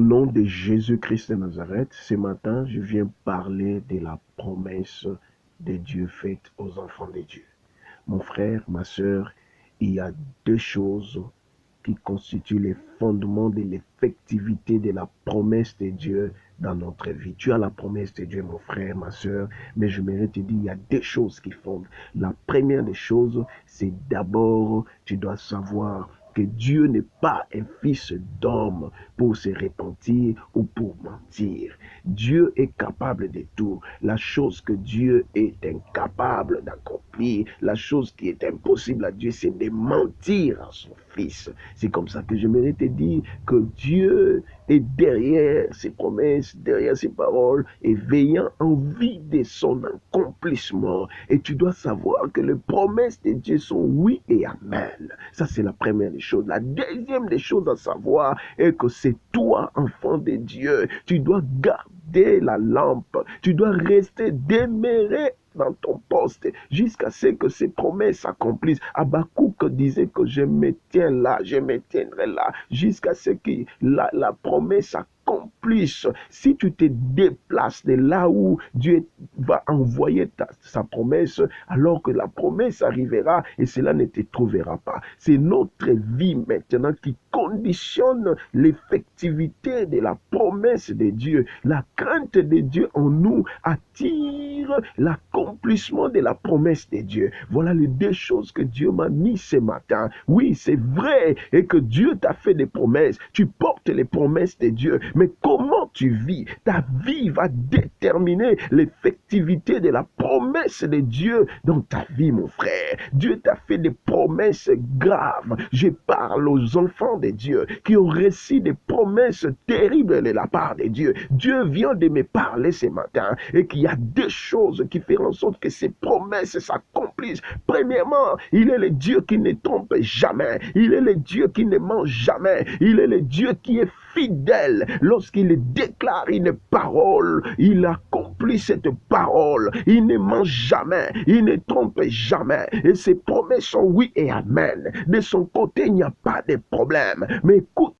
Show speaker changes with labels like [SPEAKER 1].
[SPEAKER 1] nom de Jésus-Christ de Nazareth, ce matin, je viens parler de la promesse de Dieu faite aux enfants de Dieu. Mon frère, ma sœur, il y a deux choses qui constituent les fondements de l'effectivité de la promesse de Dieu dans notre vie. Tu as la promesse de Dieu, mon frère, ma sœur, mais je m'aimerais te dire, il y a deux choses qui fondent. La première des choses, c'est d'abord, tu dois savoir que Dieu n'est pas un fils d'homme pour se repentir ou pour mentir. Dieu est capable de tout. La chose que Dieu est incapable d'accomplir, la chose qui est impossible à Dieu, c'est de mentir à son fils. C'est comme ça que j'aimerais te dire que Dieu est derrière ses promesses, derrière ses paroles, et veillant en vie de son accomplissement. Et tu dois savoir que les promesses de Dieu sont oui et amen. Ça, c'est la première des choses. La deuxième des choses à savoir est que c'est toi, enfant de Dieu. Tu dois garder la lampe. Tu dois rester demeuré dans ton poste jusqu'à ce que ces promesses s'accomplissent. Habakkuk disait que je me tiens là, je me tiendrai là jusqu'à ce que la promesse s'accomplisse. Si tu te déplaces de là où Dieu va envoyer sa promesse, alors que la promesse arrivera et cela ne te trouvera pas. C'est notre vie maintenant qui conditionne l'effectivité de la promesse de Dieu. La crainte de Dieu en nous attire l'accomplissement de la promesse de Dieu. Voilà les deux choses que Dieu m'a mis ce matin. Oui, c'est vrai et que Dieu t'a fait des promesses. Tu portes les promesses de Dieu. Mais comment tu vis? Ta vie va déterminer l'effectivité de la promesse de Dieu dans ta vie, mon frère. Dieu t'a fait des promesses graves. Je parle aux enfants de Dieu qui ont reçu des promesses terribles de la part de Dieu. Dieu vient de me parler ce matin et qu'il y a deux choses qui feront en sorte que ces promesses s'accomplissent. Premièrement, il est le Dieu qui ne trompe jamais. Il est le Dieu qui ne ment jamais. Il est le Dieu qui est fidèle. Lorsqu'il déclare une parole, il accomplit cette parole. Il ne ment jamais. Il ne trompe jamais. Et ses promesses sont oui et amen. De son côté, il n'y a pas de problème. Mais écoute,